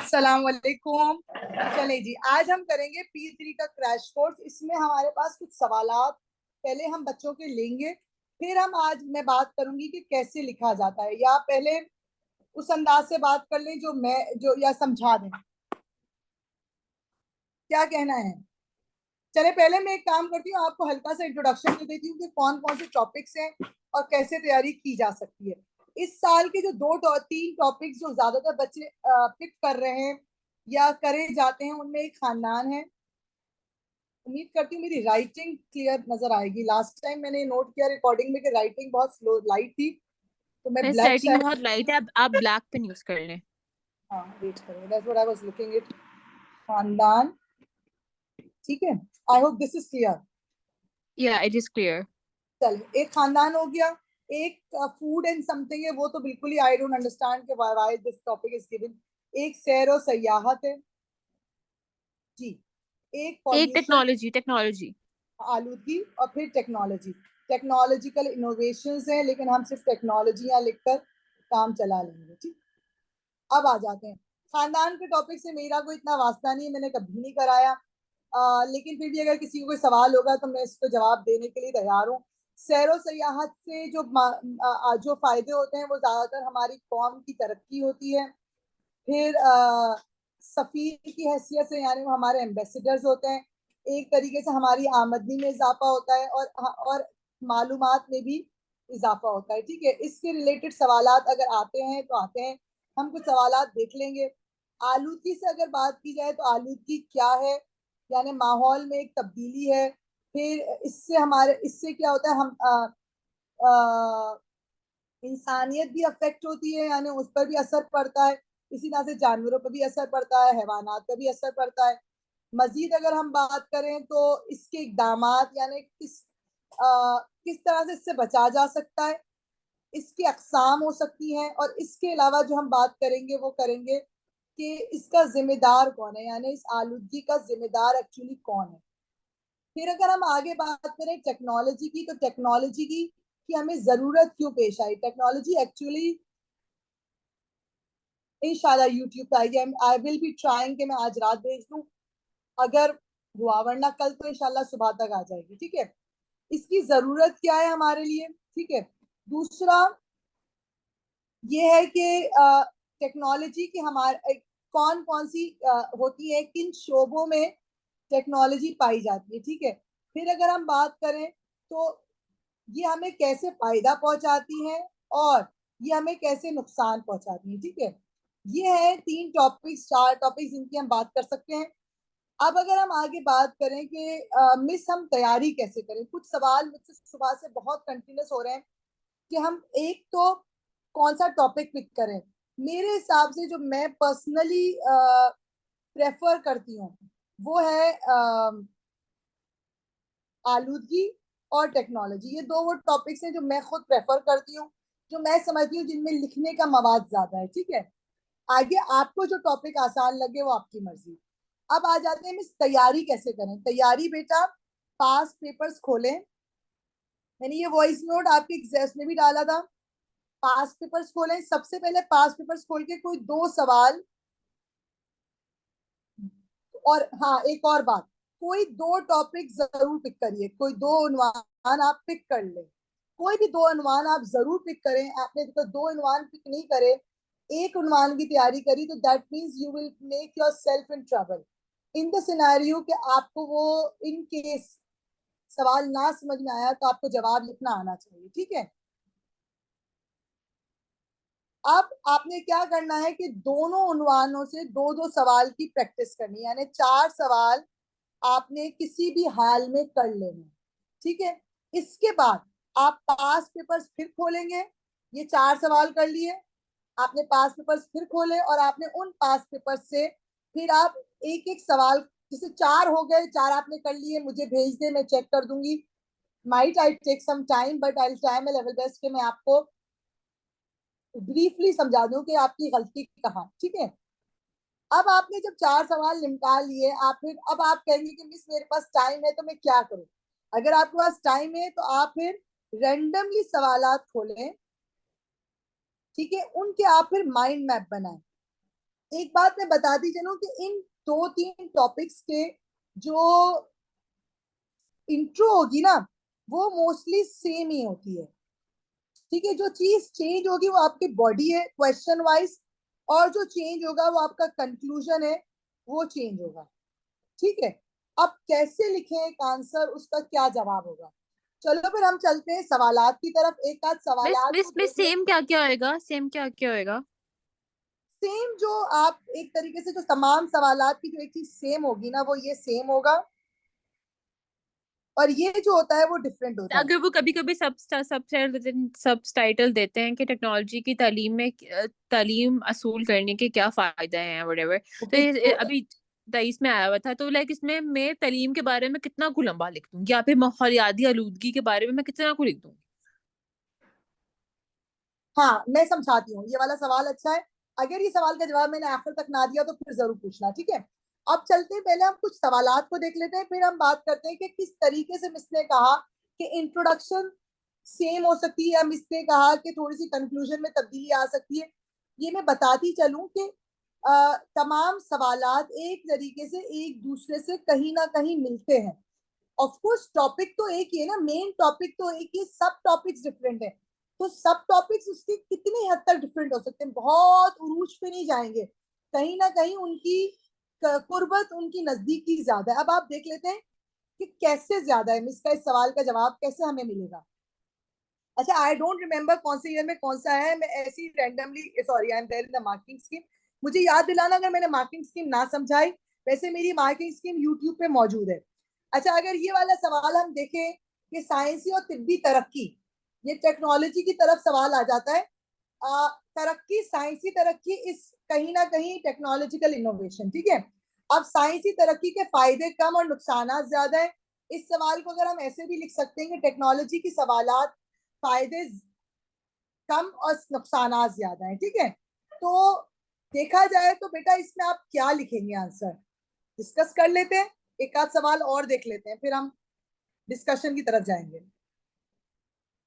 अस्सलाम वालेकुम। चले जी, आज हम करेंगे P3 का क्रैश कोर्स। इसमें हमारे पास कुछ सवालात पहले हम बच्चों के लेंगे, फिर आज मैं बात करूंगी कि कैसे लिखा जाता है, या पहले उस अंदाज से बात कर लें जो या समझा दें, क्या कहना है। चले पहले मैं एक काम करती हूँ, आपको हल्का सा इंट्रोडक्शन दे देती हूँ कि कौन कौन से टॉपिक्स हैं और कैसे तैयारी की जा सकती है। इस साल के जो तीन टॉपिक्स जो ज्यादातर बच्चे पिक कर रहे हैं या करे जाते हैं, उनमें एक खानदान है। उम्मीद करती हूँ मेरी राइटिंग क्लियर नजर आएगी। लास्ट टाइम मैंने नोट किया रिकॉर्डिंग में कि राइटिंग बहुत स्लो लाइट थी, तो मैं ब्लैक राइटिंग बहुत लाइट है, आप ब्लैक पेन यूज कर लें। हाँ, वेट करें, that's what I was looking it. खानदान, ठीक है। I hope this is clear. या इट इज क्लियर। चलिए, एक खानदान हो गया। एक फूड एंड समथिंग है, वो तो बिल्कुल ही आई डोंट अंडरस्टैंड कि why this topic is given. एक सैर और सयाहत है जी। एक एक पॉल्यूशन, टेक्नोलॉजी टेक्नोलॉजी आलूदगी, और फिर टेक्नोलॉजी। टेक्नोलॉजिकल इनोवेशंस हैं, लेकिन हम सिर्फ टेक्नोलॉजी यहाँ लिखकर काम चला लेंगे। ठीक, अब आ जाते हैं खानदान के टॉपिक से। मेरा कोई इतना वास्ता नहीं, मैंने कभी नहीं कराया, लेकिन फिर भी अगर किसी को कोई सवाल होगा तो मैं इसको जवाब देने के लिए तैयार हूँ। सैरो सयाहत से जो फायदे होते हैं वो ज्यादातर हमारी कौम की तरक्की होती है। फिर सफीर की हैसियत से, यानी वो हमारे एम्बेसडर्स होते हैं। एक तरीके से हमारी आमदनी में इजाफा होता है और मालूमात में भी इजाफा होता है। ठीक है, इसके रिलेटेड सवालात अगर आते हैं तो आते हैं, हम कुछ सवालात देख लेंगे। आलूदगी से अगर बात की जाए तो आलूदगी क्या है, यानी माहौल में एक तब्दीली है। फिर इससे क्या होता है, हम इंसानियत भी अफेक्ट होती है, यानी उस पर भी असर पड़ता है। इसी तरह से जानवरों पर भी असर पड़ता है, हैवानात पर भी असर पड़ता है। मजीद अगर हम बात करें तो इसके इकदामात, यानी किस तरह से इससे बचा जा सकता है, इसकी अकसाम हो सकती हैं। और इसके अलावा जो हम बात करेंगे वो करेंगे कि इसका जिम्मेदार कौन है, यानी इस आलूदगी का जिम्मेदार एक्चुअली कौन है। फिर अगर हम आगे बात करें टेक्नोलॉजी की, तो टेक्नोलॉजी की कि हमें जरूरत क्यों पेश आई। टेक्नोलॉजी एक्चुअली इंशाल्लाह यूट्यूब पे आएगी। आई विल बी ट्राइंग कि मैं आज रात भेज दूं, अगर हुआ, वरना कल तो इंशाल्लाह सुबह तक आ जाएगी। ठीक है, इसकी जरूरत क्या है हमारे लिए। ठीक है, दूसरा ये है कि टेक्नोलॉजी की हमारे कौन कौन सी होती है, किन शोबों में टेक्नोलॉजी पाई जाती है। ठीक है, फिर अगर हम बात करें तो ये हमें कैसे फायदा पहुंचाती है और ये हमें कैसे नुकसान पहुंचाती है। ठीक है, ये है तीन टॉपिक्स, चार टॉपिक्स जिनकी हम बात कर सकते हैं। अब अगर हम आगे बात करें कि मिस हम तैयारी कैसे करें, कुछ सवाल मुझसे सुबह से बहुत कंटिन्यूस हो रहे हैं कि हम एक तो कौन सा टॉपिक पिक करें। मेरे हिसाब से जो मैं पर्सनली प्रेफर करती हूँ वो है आलूदगी और टेक्नोलॉजी। ये दो वो टॉपिक्स हैं जो मैं खुद प्रेफर करती हूँ, जो मैं समझती हूँ जिनमें लिखने का मवाद ज्यादा है। ठीक है, आगे आपको जो टॉपिक आसान लगे वो आपकी मर्जी। अब आ जाते हैं मिस तैयारी कैसे करें। तैयारी बेटा, पास पेपर्स खोलें। मैंने ये वॉइस नोट आपके एग्जाम में भी डाला था। पास पेपर्स खोलें, सबसे पहले पास पेपर्स खोल के कोई दो सवाल, और हाँ एक और बात, कोई दो टॉपिक जरूर पिक करिए, कोई दो उन्वान आप पिक कर ले। कोई भी दो उन्वान आप जरूर पिक करें। आपने तो दो उन्वान पिक नहीं करे, एक उन्वान की तैयारी करी, तो that means you will make your self in trouble in the scenario कि आपको वो इन केस सवाल ना समझ में आया तो आपको जवाब लिखना आना चाहिए। ठीक है, अब आपने क्या करना है कि दोनों उन्वानों से दो दो सवाल की प्रैक्टिस करनी है, यानी चार सवाल आपने किसी भी हाल में कर लेने। ठीक है, इसके बाद आप पास पेपर्स फिर खोलेंगे। ये चार सवाल कर लिए आपने, पास पेपर्स फिर खोले और आपने उन पास पेपर्स से फिर आप एक एक सवाल, जैसे चार हो गए, चार आपने कर लिए, मुझे भेज दे, मैं चेक कर दूंगी। Might I take some time, but I try my level best कि मैं आपको ब्रीफली समझा दूं कि आपकी गलती कहाँ। ठीक है, अब आपने जब चार सवाल निपटा लिए, आप फिर अब आप कहेंगे कि मिस मेरे पास टाइम है तो मैं क्या करूं। अगर आपके पास टाइम है तो आप फिर रेंडमली सवालात खोलें। ठीक है, उनके आप फिर माइंड मैप बनाएं। एक बात मैं बताती चलूं कि इन 2-3 टॉपिक्स के जो इंट्रो होगी ना, वो मोस्टली सेम ही होती है। ठीक है, जो चीज चेंज होगी वो आपकी बॉडी है क्वेश्चन वाइज, और जो चेंज होगा वो आपका कंक्लूजन है, वो चेंज होगा। ठीक है, अब कैसे लिखें एक आंसर, उसका क्या जवाब होगा। चलो फिर हम चलते हैं सवालात की तरफ, एक आध मिस सवालात को मिस मिस देख ले। सेम क्या क्या होएगा, सेम क्या क्या होएगा? सेम जो आप एक तरीके से जो तमाम सवालात की जो एक चीज सेम होगी ना, वो ये सेम होगा, और ये जो होता है वो डिफरेंट होता है। अगर वो कभी कभी सब टाइटल देते हैं कि टेक्नोलॉजी की तालीम में तालीम असूल करने के क्या फायदे हैं whatever, तो ये बिल्कुल। अभी 23 में आया हुआ था, तो लाइक इसमें मैं तालीम के बारे में कितना कुछ लंबा लिख दूंगी, या फिर माहौलियाती आलूदगी के बारे में मैं कितना कुछ लिख दूंगी? हाँ, मैं समझाती हूँ, ये वाला सवाल अच्छा है। अगर ये सवाल का जवाब मैंने आखिर तक ना दिया तो फिर जरूर पूछना, ठीक है। अब चलते हैं, पहले हम कुछ सवालात को देख लेते हैं, फिर हम बात करते हैं कि किस तरीके से मिस ने कहा कि इंट्रोडक्शन सेम हो सकती है, या मिस ने कहा कि थोड़ी सी कंक्लूजन में तब्दीली आ सकती है। ये मैं बताती चलूं कि तमाम सवालात एक तरीके से एक दूसरे से कहीं ना कहीं मिलते हैं। ऑफ कोर्स टॉपिक तो एक ही है ना, मेन टॉपिक तो एक ही, सब टॉपिक्स डिफरेंट है। तो सब टॉपिक्स उसके कितनी हद तक डिफरेंट हो सकते हैं, बहुत उरूज पे नहीं जाएंगे, कहीं ना कहीं उनकी कुर्बत, उनकी नजदीकी ज्यादा है। अब आप देख लेते हैं कि कैसे ज्यादा है, मिस का इस सवाल का जवाब कैसे हमें मिलेगा। अच्छा, आई डोंट रिमेम्बर कौन से ईयर में कौन सा है, मैं ऐसी randomly, sorry, I am there in the marking scheme. मुझे याद दिलाना अगर मैंने मार्किंग स्कीम ना समझाई। वैसे मेरी मार्किंग स्कीम यूट्यूब पे मौजूद है। अच्छा, अगर ये वाला सवाल हम देखें कि साइंसी और तिब्बी तरक्की, ये टेक्नोलॉजी की तरफ सवाल आ जाता है। तरक्की, साइंसी तरक्की इस कहीं ना कहीं टेक्नोलॉजिकल इनोवेशन, ठीक है। अब साइंसी तरक्की के फायदे कम और नुकसान ज्यादा है। इस सवाल को अगर हम ऐसे भी लिख सकते हैं कि टेक्नोलॉजी की सवालात फायदे कम और नुकसान ज्यादा है, ठीक है। तो देखा जाए तो बेटा इसमें आप क्या लिखेंगे आंसर, डिस्कस कर लेते हैं, एक आध सवाल और देख लेते हैं, फिर हम डिस्कशन की तरफ जाएंगे।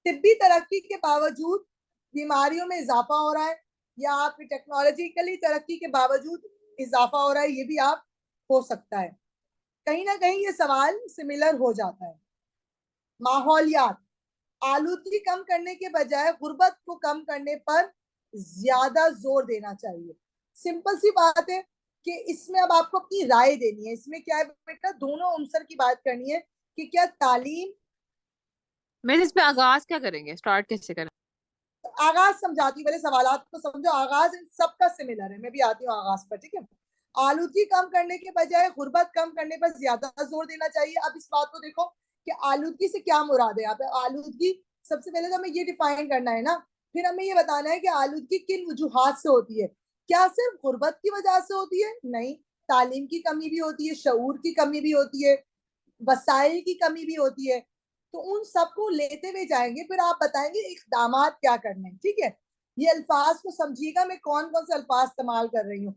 तिब्बी तरक्की के बावजूद बीमारियों में इजाफा हो रहा है, या आपकी टेक्नोलॉजिकली तरक्की के बावजूद इजाफा हो रहा है, ये भी आप हो सकता है। कहीं ना कहीं ये सवाल सिमिलर हो जाता है। माहौलियात, आलूदगी कम करने के बजाय गुर्बत को कम करने पर ज्यादा जोर देना चाहिए। सिंपल सी बात है कि इसमें अब आपको अपनी राय देनी है। इसमें क्या है बेटा, दोनों अंसर की बात करनी है कि क्या तालीम। मैं इस पे आगाज क्या करेंगे, स्टार्ट कैसे करें? आगाज समझाती हूँ, पहले सवालात को समझो। आगाज इन सबका सिमिलर है, मैं भी आती हूँ आगाज पर, ठीक है। आलूदगी कम करने के बजाय गुर्बत कम करने पर ज्यादा जोर देना चाहिए। अब इस बात को देखो कि आलूदगी से क्या मुराद है यहाँ पे। आलूदगी, सबसे पहले तो हमें ये डिफाइन करना है ना, फिर हमें ये बताना है कि आलूदगी किन वजूहात से होती है। क्या सिर्फ गुर्बत की वजह से होती है? नहीं, तालीम की कमी भी होती है, शऊर की कमी भी होती है, वसाइल की कमी भी होती है। तो उन सबको लेते हुए जाएंगे, फिर आप बताएंगे इकदाम क्या करने हैं, ठीक है। ये अल्फाज को समझिएगा, मैं कौन कौन से अल्फाज इस्तेमाल कर रही हूँ।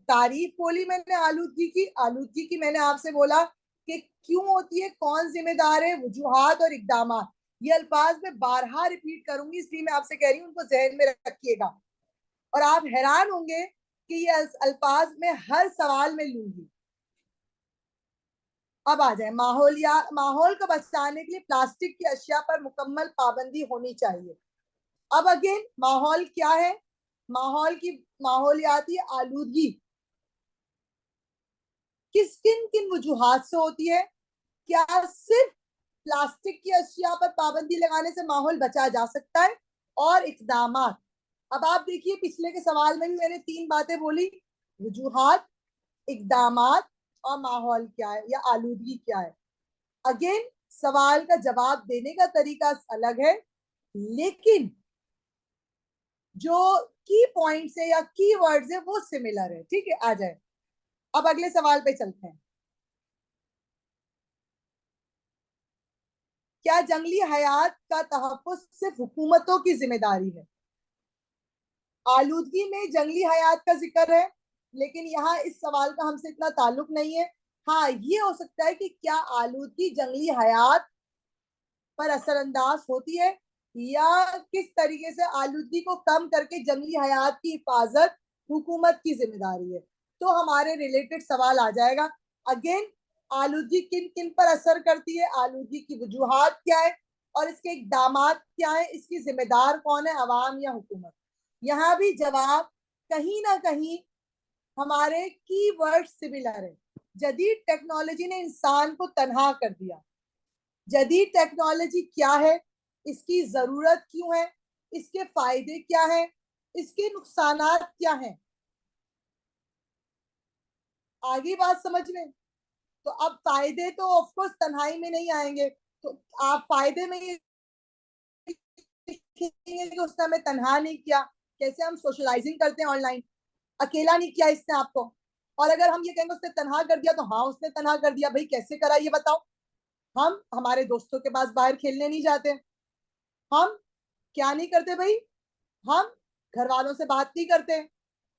तारीफ बोली मैंने आलूदगी की, आलूदगी की मैंने आपसे बोला कि क्यों होती है, कौन जिम्मेदार है, वजूहात और इकदाम। ये अल्फाज मैं बारहा रिपीट करूंगी, इसलिए मैं आपसे कह रही हूँ उनको जहन में रखिएगा। और आप हैरान होंगे कि ये अल्फाज मैं हर सवाल में लूंगी। अब आ जाए माहौलिया, माहौल को बचाने के लिए प्लास्टिक की अशिया पर मुकम्मल पाबंदी होनी चाहिए। अब अगेन माहौल क्या है, माहौल की माहौलियाती आलूदगी किस किन किन वजूहात से होती है? क्या सिर्फ प्लास्टिक की अशिया पर पाबंदी लगाने से माहौल बचा जा सकता है? और इकदाम, अब आप देखिए पिछले के सवाल में भी मैंने 3 बातें बोली, वजूहात, इकदाम और माहौल क्या है या आलूदगी क्या है। अगेन सवाल का जवाब देने का तरीका अलग है, लेकिन जो की पॉइंट्स है या की वर्ड्स है वो सिमिलर है, ठीक है। आ जाए, अब अगले सवाल पे चलते हैं। क्या जंगली हयात का तहफ़्फ़ुज़ सिर्फ हुकूमतों की जिम्मेदारी है? आलूदगी में जंगली हयात का जिक्र है, लेकिन यहाँ इस सवाल का हमसे इतना ताल्लुक नहीं है। हाँ, ये हो सकता है कि क्या आलूदगी जंगली हयात पर असरअंदाज होती है, या किस तरीके से आलूदगी को कम करके जंगली हयात की हिफाजत हुकूमत की जिम्मेदारी है। तो हमारे रिलेटेड सवाल आ जाएगा। अगेन, आलूगी किन किन पर असर करती है, आलूगी की वजूहात क्या है और इसके इकदामात क्या है, इसकी जिम्मेदार कौन है, अवाम या हुकूमत। यहाँ भी जवाब कहीं ना कहीं हमारे कीवर्ड सिमिलर है। जदीद टेक्नोलॉजी ने इंसान को तन्हा कर दिया। जदीद टेक्नोलॉजी क्या है, इसकी जरूरत क्यों है, इसके फायदे क्या हैं, इसके नुकसानात क्या हैं, आगे बात समझ में। तो अब फायदे तो ऑफकोर्स तन्हाई में नहीं आएंगे, तो आप फायदे में ये देखेंगे कि उसने हमें तन्हा नहीं किया, कैसे हम सोशलाइजिंग करते हैं ऑनलाइन, अकेला नहीं किया इसने आपको। और अगर हम ये कहेंगे उसने तन्हा कर दिया, तो हाँ उसने तन्हा कर दिया, भाई कैसे करा ये बताओ। हम हमारे दोस्तों के पास बाहर खेलने नहीं जाते, हम क्या नहीं करते भाई, हम घर वालों से बात नहीं करते,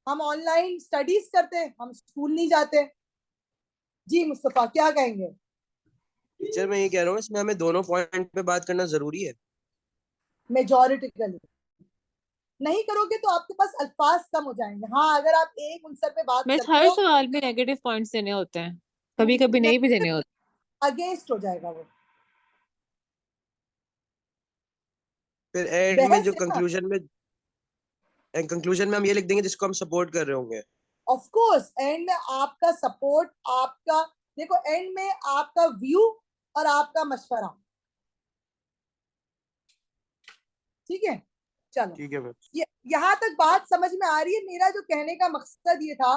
हम ऑनलाइन स्टडीज करते, हम स्कूल नहीं जाते। जी मुस्तफा क्या कहेंगे। टीचर मैं ये कह रहा हूँ इसमें हमें दोनों पॉइंट पे बात करना जरूरी है। मेजोरिटिकली नहीं करोगे तो आपके पास अल्फाज कम हो जाएंगे। हाँ अगर आप एक उनसर पे बात बस करते हर हो, सवाल में नेगेटिव पॉइंट्स देने होते हैं, कभी कभी नहीं भी देने होते। अगेंस्ट हो जाएगा वो, फिर एंड में बहस जो है ना। कंक्लूजन में हम ये लिख देंगे जिसको हम सपोर्ट कर रहे होंगे। ऑफ कोर्स एंड में आपका सपोर्ट, आपका देखो एंड में आपका व्यू और आपका मशवरा। ठीक है, चलो ठीक है फिर। ये यहाँ तक बात समझ में आ रही है। मेरा जो कहने का मकसद ये था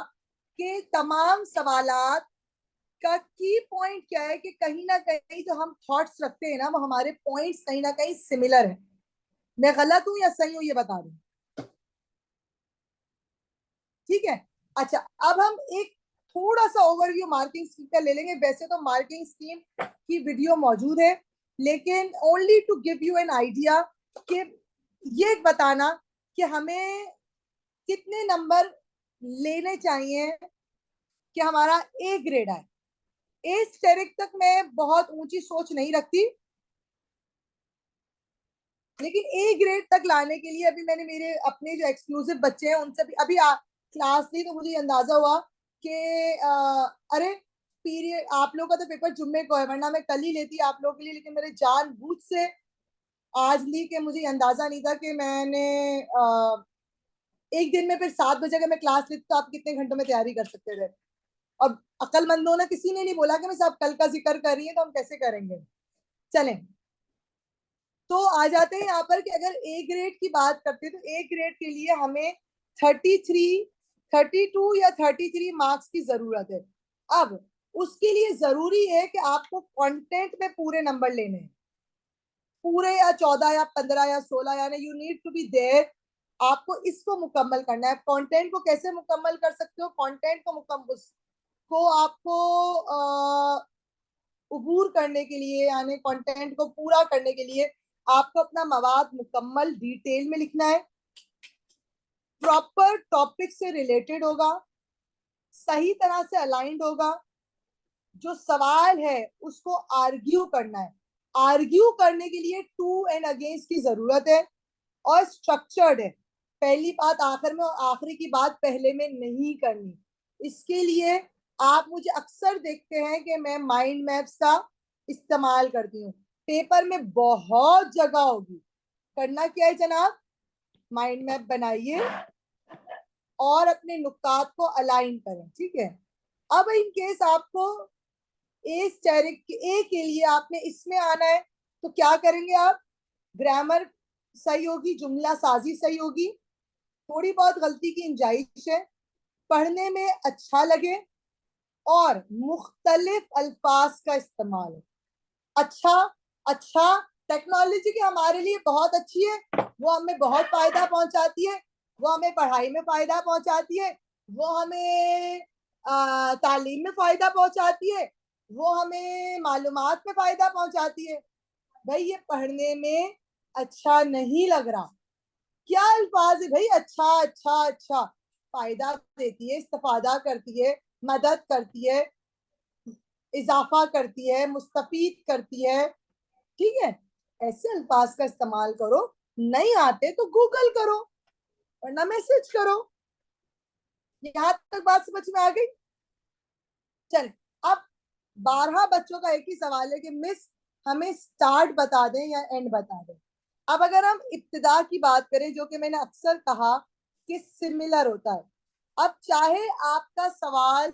कि तमाम सवालात का की पॉइंट क्या है कि कहीं ना कहीं जो हम थॉट्स रखते हैं ना, वो हमारे पॉइंट्स कहीं ना कहीं सिमिलर है। मैं गलत हूं या सही हूं ये बता दूं। ठीक है, अच्छा अब हम एक थोड़ा सा ओवरव्यू मार्किंग स्कीम का ले लेंगे। वैसे तो मार्किंग स्कीम की वीडियो मौजूद है, लेकिन only to give you an idea कि ये बताना कि हमें कितने नंबर लेने चाहिए कि हमारा ए ग्रेड आए। ए स्टेरिक तक मैं बहुत ऊंची सोच नहीं रखती, लेकिन ए ग्रेड तक लाने के लिए अभी मैंने मेरे अपने जो एक्सक्लूसिव बच्चे हैं उनसे भी अभी क्लास ली, तो मुझे अंदाजा हुआ कि अरे पीरियड आप लोगों का तो पेपर जुम्मे को है, वरना मैं कल ही लेती आप लोगों के लिए, लेकिन मैंने जानबूझ से आज ली कि मुझे अंदाजा नहीं था कि मैंने एक दिन में फिर 7 बजे अगर मैं क्लास लेती तो आप कितने घंटों में तैयारी कर सकते थे। अब अक्लमंदों ने किसी ने नहीं बोला कि मैं सब कल का जिक्र कर रही है तो हम कैसे करेंगे। चलें, तो आ जाते हैं यहाँ पर कि अगर ए ग्रेड की बात करते हैं तो ए ग्रेड के लिए हमें 32 या 33 मार्क्स की जरूरत है। अब उसके लिए जरूरी है कि आपको कंटेंट में पूरे नंबर लेने हैं, पूरे या 14 या 15 या 16, यानी you need to be there. आपको इसको मुकम्मल करना है। कंटेंट को कैसे मुकम्मल कर सकते हो, कंटेंट को मुकम्मल को आपको उबूर करने के लिए, यानी कंटेंट को पूरा करने के लिए आपको अपना मवाद मुकम्मल डिटेल में लिखना है, प्रॉपर टॉपिक से रिलेटेड होगा, सही तरह से अलाइंड होगा, जो सवाल है उसको आर्ग्यू करना है। आर्ग्यू करने के लिए टू एंड अगेंस्ट की जरूरत है और स्ट्रक्चर्ड है। पहली बात आखिर में और आखिरी की बात पहले में नहीं करनी। इसके लिए आप मुझे अक्सर देखते हैं कि मैं माइंड मैप्स का इस्तेमाल करती हूँ। पेपर में बहुत जगह होगी, करना क्या है जनाब, माइंड मैप बनाइए और अपने नुकात को अलाइन करें। ठीक है, अब इन केस आपको ए स्टेरिक ए के लिए आपने इसमें आना है तो क्या करेंगे आप, ग्रामर सही होगी, जुमला साजी सही होगी, थोड़ी बहुत गलती की गुंजाइश है, पढ़ने में अच्छा लगे और मुख्तलिफ अल्फाज का इस्तेमाल है। अच्छा अच्छा, टेक्नोलॉजी की हमारे लिए बहुत अच्छी है, वो हमें बहुत फायदा पहुंचाती है, वो हमें पढ़ाई में फायदा पहुंचाती है, वो हमें तालीम में फायदा पहुंचाती है, वो हमें मालूमात में फायदा पहुंचाती है। भाई ये पढ़ने में अच्छा नहीं लग रहा, क्या अल्फाज है भाई, अच्छा अच्छा अच्छा, फायदा देती है, इस्तेफादा करती है, मदद करती है, इजाफा करती है, मुस्तफीद करती है। ठीक है, ऐसे अल्फाज का इस्तेमाल करो। नहीं आते तो गूगल करो वरना मैसेज करो। यहाँ तक बात समझ में आ गई? चल, अब 12 बच्चों का एक ही सवाल है कि मिस हमें स्टार्ट बता दें या एंड बता दें। अब अगर हम इब्तिदा की बात करें, जो कि मैंने अक्सर कहा कि सिमिलर होता है, अब चाहे आपका सवाल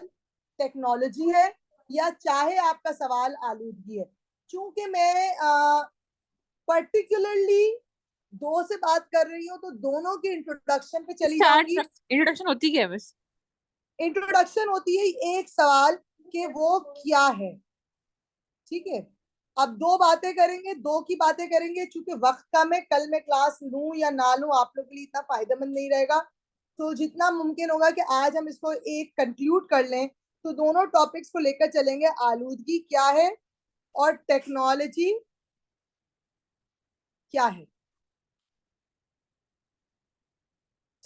टेक्नोलॉजी है या चाहे आपका सवाल आलूदगी है, चूंकि मैं पर्टिकुलरली दो से बात कर रही हूँ तो दोनों के इंट्रोडक्शन पे चली स्टार्ट जाऊंगी। इंट्रोडक्शन होती क्या है बस? इंट्रोडक्शन होती है एक सवाल कि वो क्या है, ठीक है। अब दो बातें करेंगे, दो की बातें करेंगे, चूंकि वक्त कम है, कल मैं क्लास लूं या ना लूं आप लोग के लिए इतना फायदेमंद नहीं रहेगा, तो जितना मुमकिन होगा कि आज हम इसको एक कंक्लूड कर लें। तो दोनों टॉपिक्स को लेकर चलेंगे, आलूदगी क्या है और टेक्नोलॉजी क्या है।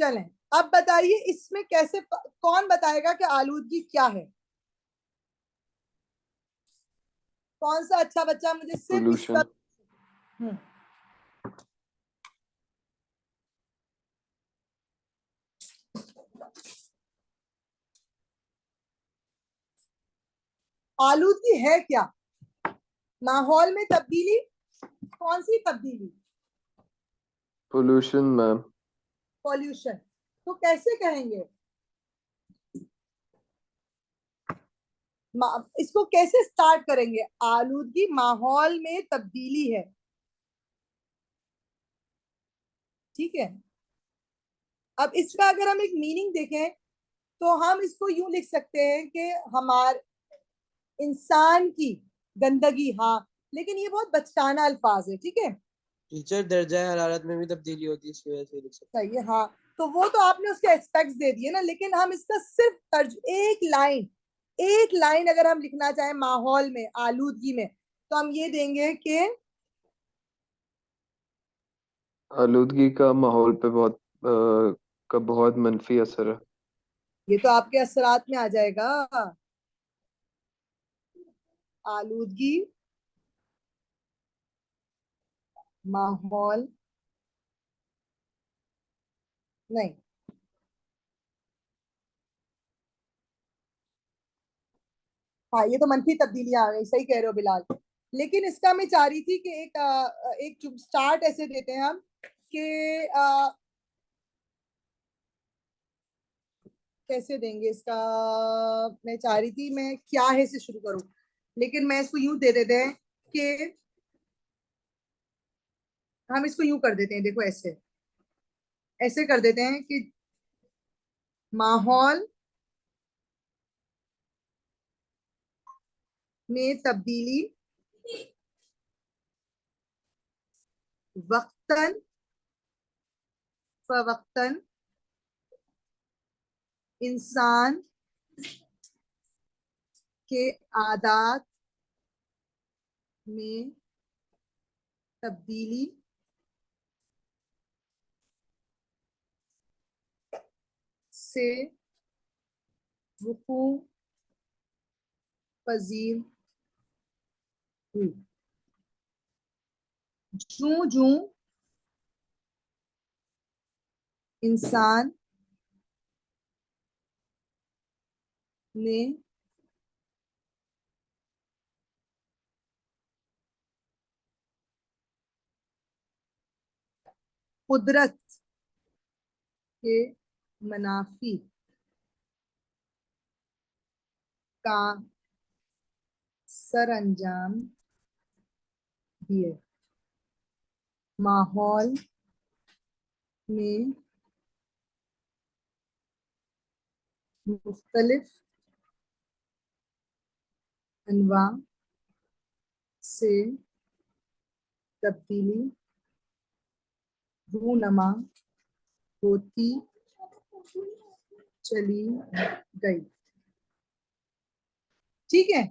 चलें, अब बताइए इसमें कैसे, कौन बताएगा कि आलूदगी क्या है? कौन सा अच्छा बच्चा मुझे सिर्फ इसका पोल्यूशन। आलूदगी है क्या? माहौल में तब्दीली। कौन सी तब्दीली? Pollution ma'am. पॉल्यूशन। तो कैसे कहेंगे, इसको कैसे स्टार्ट करेंगे? आलूदगी माहौल में तब्दीली है, ठीक है। अब इसका अगर हम एक मीनिंग देखें तो हम इसको यूं लिख सकते हैं कि हमारे इंसान की गंदगी, हाँ, लेकिन ये बहुत बचकाना अल्फाज है, ठीक है। टीचर दर्जा हरारत में भी तब्दीली होती है, इसकी वजह से लिख सकते सही है, हाँ। तो वो तो आपने उसके एस्पेक्ट्स दे दिए ना, लेकिन हम इसका सिर्फ एक लाइन अगर हम लिखना चाहें माहौल में आलूदगी में, तो हम ये देंगे कि आलूदगी का माहौल पे बहुत मनफी असर है। ये तो आपके असरात में आ जाएगा। आलूदगी माहौल नहीं, हाँ ये तो मनफी तब्दीलियां आ गई, सही कह रहे हो बिलाल। लेकिन इसका मैं चाह रही थी कि एक स्टार्ट ऐसे देते हैं हम कि कैसे देंगे इसका। मैं चाह रही थी मैं क्या है से शुरू करूं, लेकिन मैं इसको यूं दे देते हैं कि हम इसको यूं कर देते हैं, देखो ऐसे ऐसे कर देते हैं कि माहौल में तब्दीली वक्तन फवक्तन इंसान के आदात में तब्दीली से वुकू पजीर हुई। जूं जूं इंसान ने कुदरत के मनाफी का सर अंजाम दिए, माहौल में मुख्तलिफ अनवा से तब्दीली रूनमा होती चली गई, ठीक है।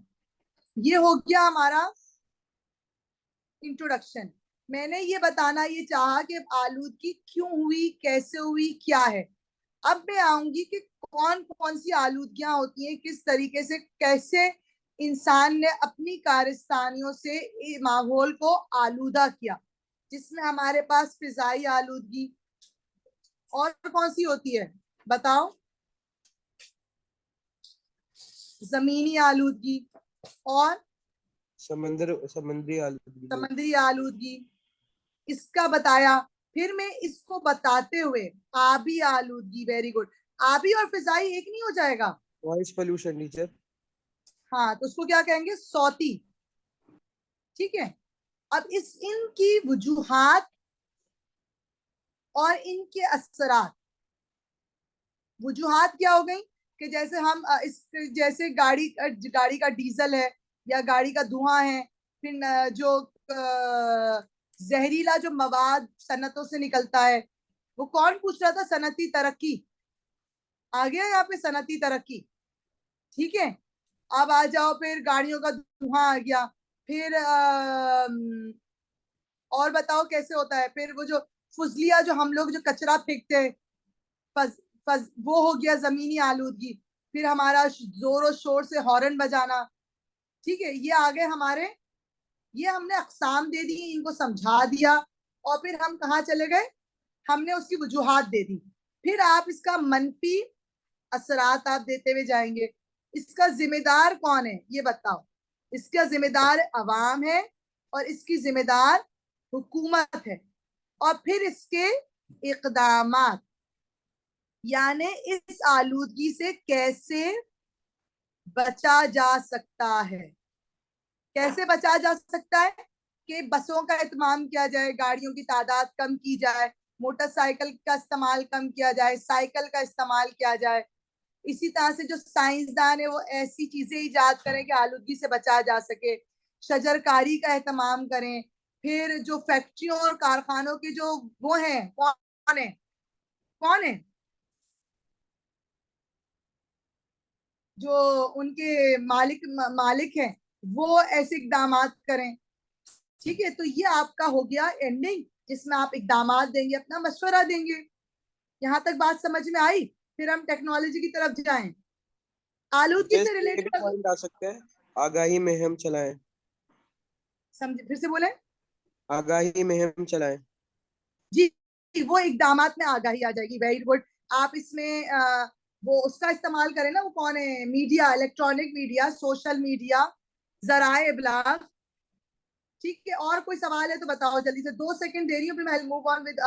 ये हो गया हमारा इंट्रोडक्शन। मैंने ये बताना ये चाहा कि आलूदगी क्यों हुई, कैसे हुई, क्या है। अब मैं आऊंगी कि कौन कौन सी आलूदगियां होती हैं, किस तरीके से, कैसे इंसान ने अपनी कारस्तानियों से माहौल को आलूदा किया, जिसमें हमारे पास फिजाई आलूदगी और कौन सी होती है, बताओ। जमीनी आलूदगी और समुद्री आलूदगी। समुद्री आलूदगी, इसका बताया। फिर मैं इसको बताते हुए आबी आलूदगी, वेरी गुड, आबी और फिजाई एक नहीं हो जाएगा? Voice pollution teacher. हाँ, तो उसको क्या कहेंगे? सौती। ठीक है, अब इनकी वजूहात और इनके असरात। वजूहात क्या हो गई कि जैसे हम जैसे गाड़ी का डीजल है या गाड़ी का धुआं है, फिर जो जहरीला जो मवाद सनतों से निकलता है, वो कौन पूछ रहा था? सनती तरक्की आ गया यहाँ पे, सनती तरक्की। ठीक है, अब आ जाओ, फिर गाड़ियों का धुआं आ गया, फिर और बताओ कैसे होता है? फिर वो जो फुजलिया, जो हम लोग जो कचरा फेंकते हैं, वो हो गया जमीनी आलूदगी। फिर हमारा जोर और शोर से हॉर्न बजाना। ठीक है, ये आ गए हमारे, ये हमने अकसाम दे दी, इनको समझा दिया, और फिर हम कहाँ चले गए? हमने उसकी वजूहात दे दी। फिर आप इसका मनफी असरात आप देते हुए जाएंगे। इसका जिम्मेदार कौन है ये बताओ? इसका जिम्मेदार अवाम है और इसकी जिम्मेदार हुकूमत है। और फिर इसके इकदामात, यानी इस आलूदगी से कैसे बचा जा सकता है। कैसे बचा जा सकता है? कि बसों का इत्माम किया जाए, गाड़ियों की तादाद कम की जाए, मोटरसाइकिल का इस्तेमाल कम किया जाए, साइकिल का इस्तेमाल किया जाए। इसी तरह से जो साइंसदान है वो ऐसी चीजें इजाद करें कि आलूदगी से बचा जा सके। शजरकारी का एहतमाम करें। फिर जो फैक्ट्रियों और कारखानों के जो वो हैं, कौन है, कौन है जो उनके मालिक हैं, वो ऐसे इकदाम करें। ठीक है, तो ये आपका हो गया एंडिंग, जिसमें आप इकदाम देंगे, अपना मशवरा देंगे। यहाँ तक बात समझ में आई? फिर हम टेक्नोलॉजी की तरफ जाएं। आलूदगी से रिलेटेड पॉइंट आ सकता है, आगाही मुहिम चलाएं। समझे? फिर से बोले। आगाही मुहिम चलाएं। जी, वो इकदामात में आगाही आ जाएगी। Very good. आप इसमें वो उसका इस्तेमाल करें ना, वो कौन है? Media, electronic media, social media, जराए इब्लाग। ठीक है, और कोई सवाल है तो बताओ जल्दी से, 2 सेकंड दे रही हूँ, फिर मैं मूव ऑन विद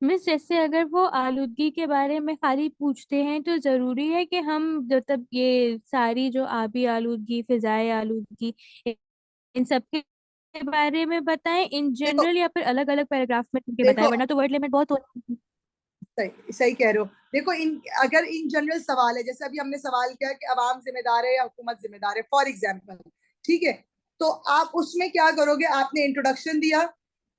मिस, जैसे अगर वो आलूदगी के बारे में खाली पूछते हैं तो जरूरी है कि हम मतलब ये सारी जो आबी आलूदगी, फिजाई आलूदगी, इन सब के बारे में बताएं इन देखो, जनरल, या फिर अलग अलग पैराग्राफ में करके बताएं, देखो, वरना तो वर्ड लिमिट बहुत होती है। सही सही कह रहे हो। देखो, अगर इन जनरल सवाल है, जैसे अभी हमने सवाल किया कि अवाम जिम्मेदार है या हुकूमत जिम्मेदार है, फॉर एग्जाम्पल, ठीक है, तो आप उसमें क्या करोगे? आपने इंट्रोडक्शन दिया।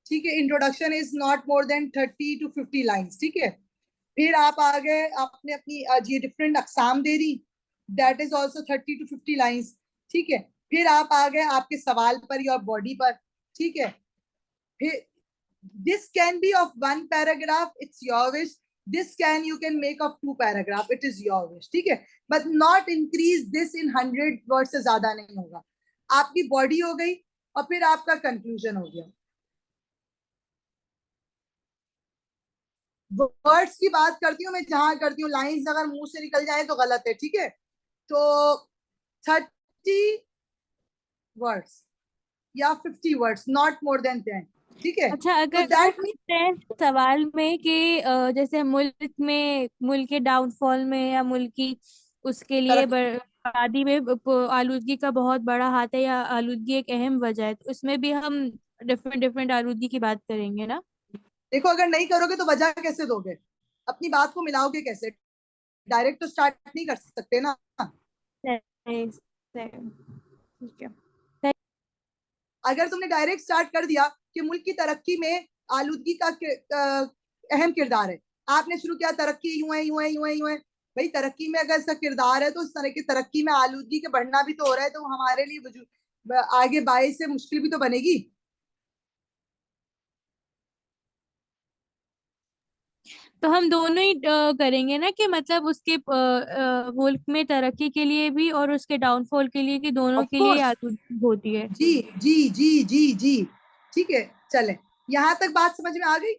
ठीक है, introduction is not more than 30 to 50 lines. ठीक है, फिर आप आ गए, आपने अपनी ये डिफरेंट अकसाम दे दी, that is also 30 to 50 lines. ठीक है, फिर आप आ गए आपके सवाल पर या बॉडी पर। ठीक है, फिर this can be of 1 paragraph, it's your wish. This you can make of 2 paragraph, it is your wish. ठीक है, but not increase this in 100 words से ज्यादा नहीं होगा। आपकी बॉडी हो गई और फिर आपका कंक्लूजन हो गया। वर्ड्स की बात करती हूँ मैं, जहां करती हूँ, लाइंस अगर मुंह से निकल जाए तो गलत है। ठीक है, तो 30 वर्ड्स या 50 वर्ड्स, नॉट मोर देन 10। ठीक है, अच्छा, तो अगर वो दैट मीन, पूछते हैं सवाल में कि जैसे मुल्क के डाउनफॉल में या मुल्क की उसके लिए बर्बादी में आलूदगी का बहुत बड़ा हाथ है, या आलूदगी एक अहम वजह है, तो उसमें भी हम डिफरेंट डिफरेंट आलूदगी की बात करेंगे ना? देखो, अगर नहीं करोगे तो वजह कैसे दोगे? अपनी बात को मिलाओगे कैसे? डायरेक्ट तो स्टार्ट नहीं कर सकते ना। सही, सही, ठीक है। अगर तुमने डायरेक्ट स्टार्ट कर दिया कि मुल्क की तरक्की में आलूदगी का अहम किरदार है, आपने शुरू किया तरक्की यूं है, यूं है, यूं है, यूं है। भाई, तरक्की में अगर इसका किरदार है तो इस तरह की तरक्की में आलूदगी के बढ़ना भी तो हो रहा है, तो हमारे लिए आगे बाई से मुश्किल भी तो बनेगी। तो हम दोनों ही करेंगे ना, कि मतलब उसके मुल्क में तरक्की के लिए भी और उसके डाउनफॉल के लिए, कि दोनों ऑफ के लिए कोर्स, आलूदगी होती है। जी जी जी जी जी। ठीक है, चले, यहां तक बात समझ में आ गई?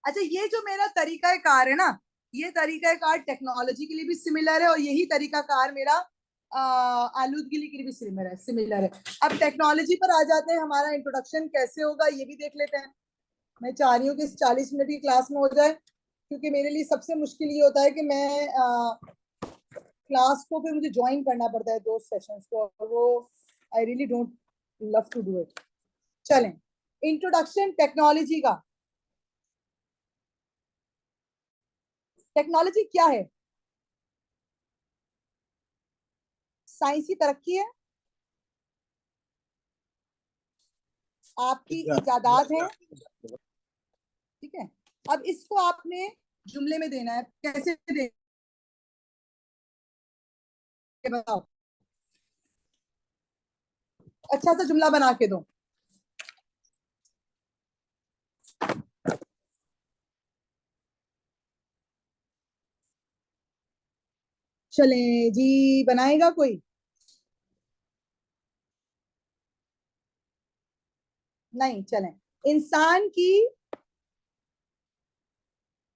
अच्छा, ये जो मेरा तरीका कार है ना, ये तरीका कार टेक्नोलॉजी के लिए भी सिमिलर है और यही तरीका कार मेरा आलूदगी के लिए भी सिमिलर है। अब टेक्नोलॉजी पर आ जाते हैं, हमारा इंट्रोडक्शन कैसे होगा ये भी देख लेते हैं। मैं चाह रही हूँ कि इस 40 मिनट की क्लास में हो जाए, क्योंकि मेरे लिए सबसे मुश्किल ये होता है कि मैं क्लास को फिर मुझे ज्वाइन करना पड़ता है 2 सेशंस को, और वो I really don't love to do it. चलें, इंट्रोडक्शन टेक्नोलॉजी का। टेक्नोलॉजी क्या है? साइंसी तरक्की है, आपकी इजादात है, ठीक है। अब इसको आपने जुमले में देना है, कैसे देंगे बताओ, अच्छा सा जुमला बना के दो। चले जी, बनाएगा कोई? नहीं, चलें। इंसान की,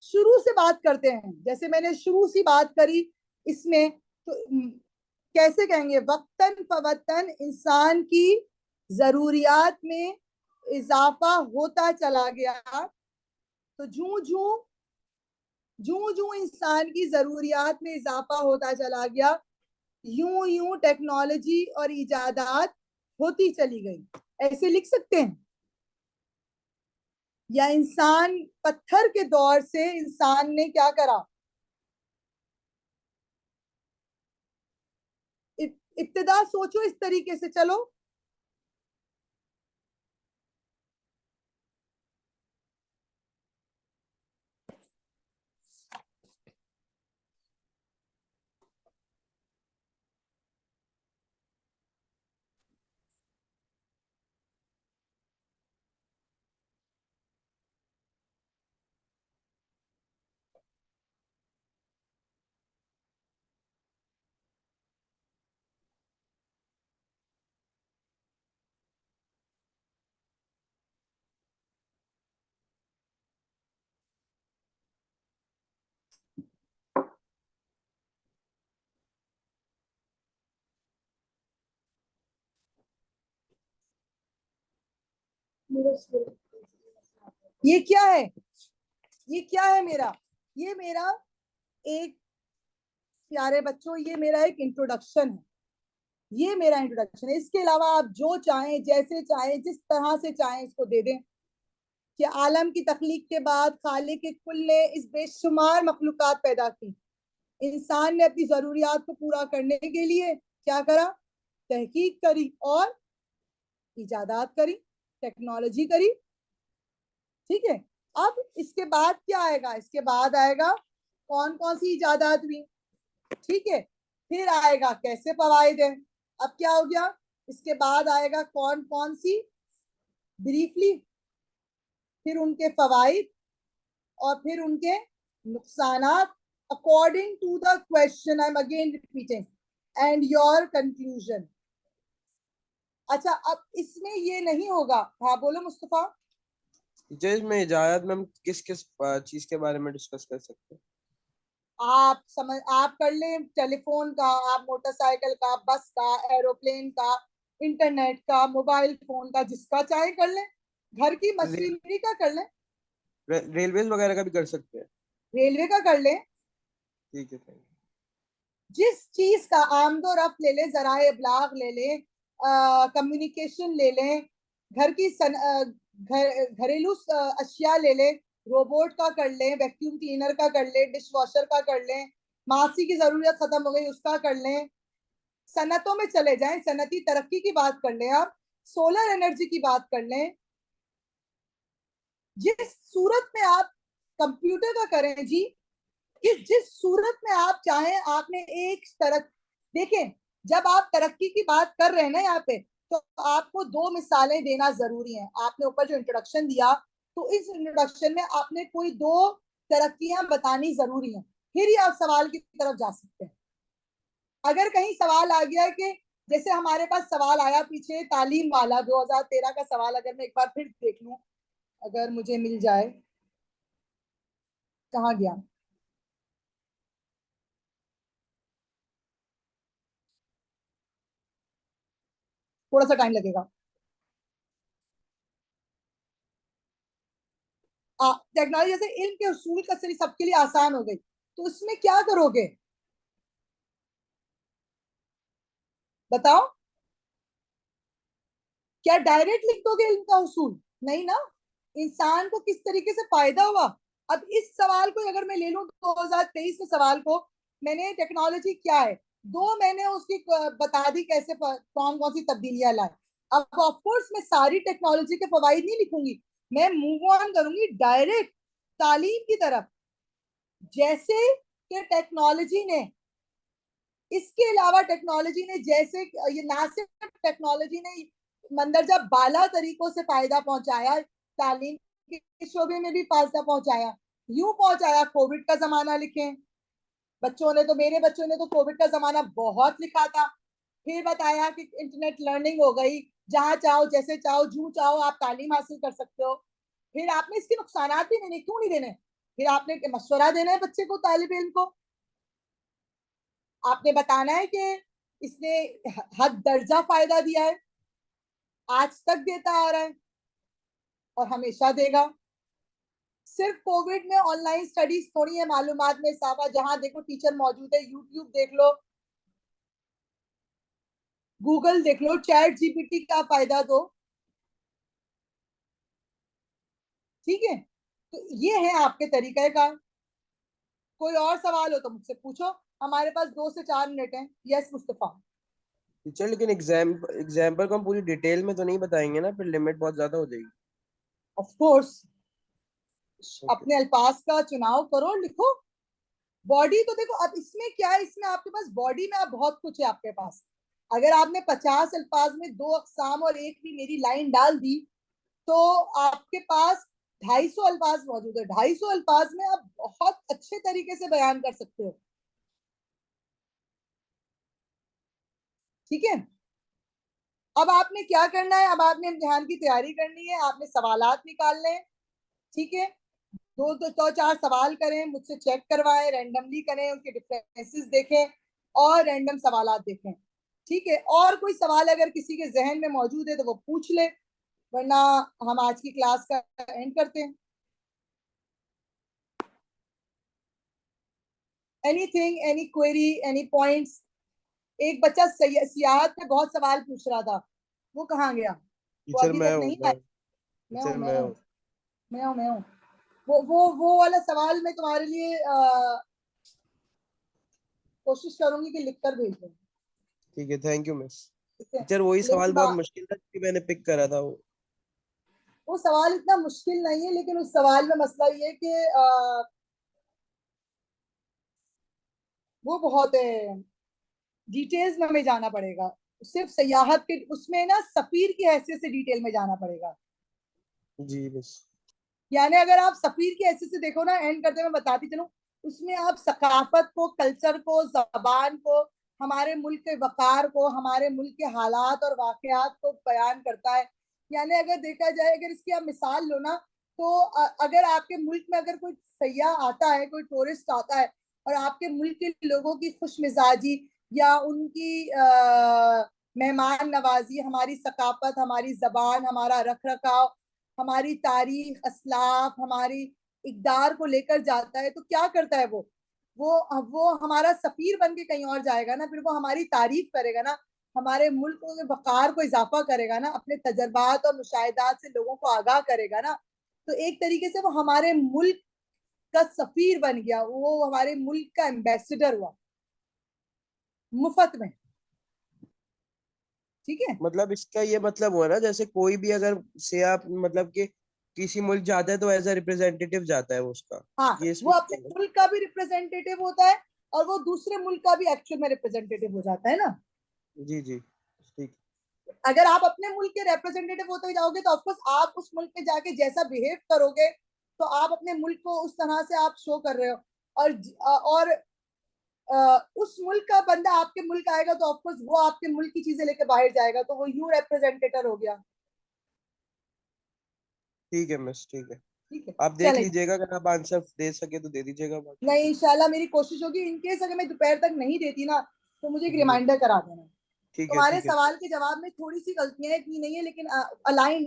शुरू से बात करते हैं, जैसे मैंने शुरू से बात करी इसमें, तो कैसे कहेंगे? वक्तन फवक्तन इंसान की जरूरियात में इजाफा होता चला गया, तो जूं जूं जूं जूं इंसान की जरूरियात में इजाफा होता चला गया, यूं यूं टेक्नोलॉजी और इजादात होती चली गई। ऐसे लिख सकते हैं। या इंसान, पत्थर के दौर से इंसान ने क्या करा? इब्तिदा सोचो इस तरीके से, चलो। ये क्या है? ये क्या है मेरा? ये मेरा एक, प्यारे बच्चों, ये मेरा एक इंट्रोडक्शन है। ये मेरा इंट्रोडक्शन है। इसके अलावा आप जो चाहें, जैसे चाहें, जिस तरह से चाहें इसको दे दें कि आलम की तख्लीक के बाद खालिक के कुल ने इस बेशुमार मखलूकात पैदा की। इंसान ने अपनी जरूरियात को पूरा करने के लिए क्या करा? तहकीक करी और इजादात करी, टेक्नोलॉजी करी, ठीक है। अब इसके बाद क्या आएगा? इसके बाद आएगा कौन कौन सी इजादात हुई, ठीक है। फिर आएगा कैसे फवाइद है। अब क्या हो गया? इसके बाद आएगा कौन कौन सी, ब्रीफली, फिर उनके फवाइद, और फिर उनके नुकसानात, according to the question, I am again repeating, and your conclusion. अच्छा, अब इसमें ये नहीं होगा। हाँ बोलो मुस्तफा। टीचर, में इजाजत में हम किस किस चीज के बारे में डिस्कस कर सकते हैं? आप कर लें टेलीफोन का, आप मोटरसाइकिल का, बस का, एरोप्लेन का, इंटरनेट का, मोबाइल फोन का, जिसका चाहे कर लें। घर की मशीनरी का कर लें, रेलवेज वगैरह का भी कर सकते हैं। रेलवे का कर लें, ठीक है, थैंक यू। जिस चीज का आमदो रफ्त ले लें, जराए इब्लाग ले लें, कम्युनिकेशन ले लें, घर की घरेलू अशिया ले लें, रोबोट का कर लें, वैक्यूम क्लीनर का कर लें, डिश वॉशर का कर लें, मासी की जरूरत खत्म हो गई उसका कर लें, सनतों में चले जाएं, सनती तरक्की की बात कर लें, आप सोलर एनर्जी की बात कर लें, जिस सूरत में आप कंप्यूटर का करें जी, जिस सूरत में आप चाहें। आपने एक तरह देखें, जब आप तरक्की की बात कर रहे हैं ना यहाँ पे, तो आपको 2 मिसालें देना जरूरी है। आपने ऊपर जो इंट्रोडक्शन दिया, तो इस इंट्रोडक्शन में आपने कोई 2 तरक्कियां बतानी जरूरी है, फिर ही आप सवाल की तरफ जा सकते हैं। अगर कहीं सवाल आ गया कि, जैसे हमारे पास सवाल आया पीछे तालीम वाला 2013 का सवाल, अगर मैं एक बार फिर देख लूं, अगर मुझे मिल जाए, कहाँ गया? थोड़ा सा टाइम लगेगा। टेक्नोलॉजी जैसे इल्म के उसूल का सरी सबके लिए आसान हो गई, तो उसमें क्या करोगे बताओ? क्या डायरेक्ट लिख दोगे इल्म का उसूल? नहीं ना। इंसान को किस तरीके से फायदा हुआ। अब इस सवाल को अगर मैं ले लूं 2023 के सवाल को, मैंने टेक्नोलॉजी क्या है 2 महीने उसकी बता दी कैसे कौन कौन सी तब्दीलियां लाए। अब ऑफकोर्स मैं सारी टेक्नोलॉजी के फवाइद नहीं लिखूंगी, मैं मूव ऑन करूंगी डायरेक्ट तालीम की तरफ। जैसे कि टेक्नोलॉजी ने, इसके अलावा टेक्नोलॉजी ने जैसे ये ना सिर्फ टेक्नोलॉजी ने मंदरजा बाला तरीकों से फायदा पहुंचाया, तालीम के शोबे में भी फायदा पहुंचाया। यूं पहुंचाया, कोविड का जमाना लिखें, बच्चों ने तो, मेरे बच्चों ने तो कोविड का जमाना बहुत लिखा था। फिर बताया कि इंटरनेट लर्निंग हो गई, जहां चाहो जैसे चाहो जू चाहो आप तालीम हासिल कर सकते हो। फिर आपने इसके नुकसान भी देने, क्यों नहीं देने, फिर आपने मशवरा देना है बच्चे को, तालिब इल्म को। आपने बताना है कि इसने हद दर्जा फायदा दिया है, आज तक देता आ रहा है और हमेशा देगा। सिर्फ कोविड में ऑनलाइन स्टडीज थोड़ी है, मालूमात में इजाफा, जहां देखो टीचर मौजूद है, यूट्यूब देख लो, गूगल देख लो, चैट जीपीटी का फायदा दो। ठीक है, तो ये है आपके तरीके का। कोई और सवाल हो तो मुझसे पूछो, हमारे पास 2 से 4 मिनट हैं। यस मुस्तफा। टीचर लेकिन एग्जाम्पल को हम पूरी डिटेल में तो नहीं बताएंगे ना, फिर लिमिट बहुत ज्यादा हो जाएगी। Of course okay. अपने अल्फाज का चुनाव करो, लिखो। बॉडी तो देखो, अब इसमें क्या है, इसमें आपके पास बॉडी में अब बहुत कुछ है आपके पास। अगर आपने 50 अल्फाज में 2 अक़साम और एक भी मेरी लाइन डाल दी, तो आपके पास 250 अल्फाज मौजूद है। 250 अल्फाज में आप बहुत अच्छे तरीके से बयान कर सकते हो। ठीक है, अब आपने क्या करना है, अब आपने इम्तिहान की तैयारी करनी है, आपने सवालात निकालने हैं। ठीक है, 2 तो 4 सवाल करें, मुझसे चेक करवाएं, रैंडमली करें, उनके डिफरेंसेस देखें और रैंडम सवालात देखें। ठीक है, और कोई सवाल अगर किसी के जहन में मौजूद है तो वो पूछ ले, वरना हम आज की क्लास का एंड करते हैं। Anything, any query, any points? एक बच्चा सियाहत पे बहुत सवाल पूछ रहा था, वो कहाँ गया? वो टीचर अभी मैं तक हूँ नहीं मैं आया। हूँ। मैं हूँ, टीचर मैं मैं हूँ, हूँ। मैं हूँ। वो वाला सवाल मैं तुम्हारे लिए कोशिश करूंगी कि लिख कर भेज दूँ। ठीक है, थैंक यू मिस। ठीक है, टीचर वही सवाल लेकिन बहुत मुश्किल था कि मैंने पिक करा था वो। वो सवाल इतना मुश्किल नहीं है, लेकिन उस सवाल में मसला ये है कि वो बहुत डिटेल्स में हमें जाना पड़ेगा। सिर्फ सयाहत के उसमें ना सफीर की हैसियत से डिटेल में जाना पड़ेगा। जी मिस। यानी अगर आप सफीर की हैसियत से देखो ना, एंड करते मैं बताती चलूं, उसमें आप सकाफत को, कल्चर को, जबान को, हमारे मुल्क के वकार को, हमारे मुल्क के हालात और वाकयात को बयान करता है। यानी अगर देखा जाए, अगर इसकी आप मिसाल लो ना, तो अगर आपके मुल्क में अगर कोई सयाह आता है, कोई टूरिस्ट आता है और आपके मुल्क के लोगों की खुश मिजाजी या उनकी मेहमान नवाजी, हमारी सकाफत, हमारी जबान, हमारा रख रखाव, हमारी तारीख, असलाफ, हमारी इकदार को लेकर जाता है, तो क्या करता है वो हमारा सफीर बन के कहीं और जाएगा ना, फिर वो हमारी तारीफ करेगा ना, हमारे मुल्क के वकार को इजाफा करेगा ना, अपने तजर्बात और मुशाहिदात से लोगों को आगाह करेगा ना। तो एक तरीके से वो हमारे मुल्क का सफीर बन गया, वो हमारे मुल्क का एम्बेसडर हुआ मुफ्त में। ठीक है, मतलब इसका ये मतलब हुआ ना, जैसे कोई भी अगर से आप मतलब कि किसी मुल्क जाता है तो एज अ रिप्रेजेंटेटिव जाता है वो उसका। हाँ, ये वो इसमें अपने मतलब मुल्क का भी रिप्रेजेंटेटिव होता है और वो दूसरे मुल्क का भी एक्चुअल में रिप्रेजेंटेटिव हो जाता है ना। जी जी ठीक। अगर आप अपने मुल्क के रिप्रेजेंटेटिव होते जाओगे तो ऑफकोर्स आप उस मुल्क में जाके जैसा बिहेव करोगे, तो आप अपने मुल्क को उस तरह से आप शो कर रहे हो। और उस मुल्क का बंदा आपके मुल्क आएगा तो ऑफकोर्स वो आपके मुल्क की चीजें लेके बाहर जाएगा, तो वो यू रिप्रेजेंटेटर हो गया। ठीक है मिस, ठीक है। ठीक है, आप देख चलें। लीजिएगा, अगर आप आंसर दे सके तो दे दीजिएगा, बाकी नहीं, इंशाल्लाह मेरी कोशिश होगी। इन केस अगर मैं दोपहर तक नहीं देती ना, तो मुझे एक हम्म, रिमाइंडर करा देना। ठीक है तुम्हारे ठीक है। सवाल के जवाब में थोड़ी सी गलतियां इतनी नहीं है, लेकिन अलाइन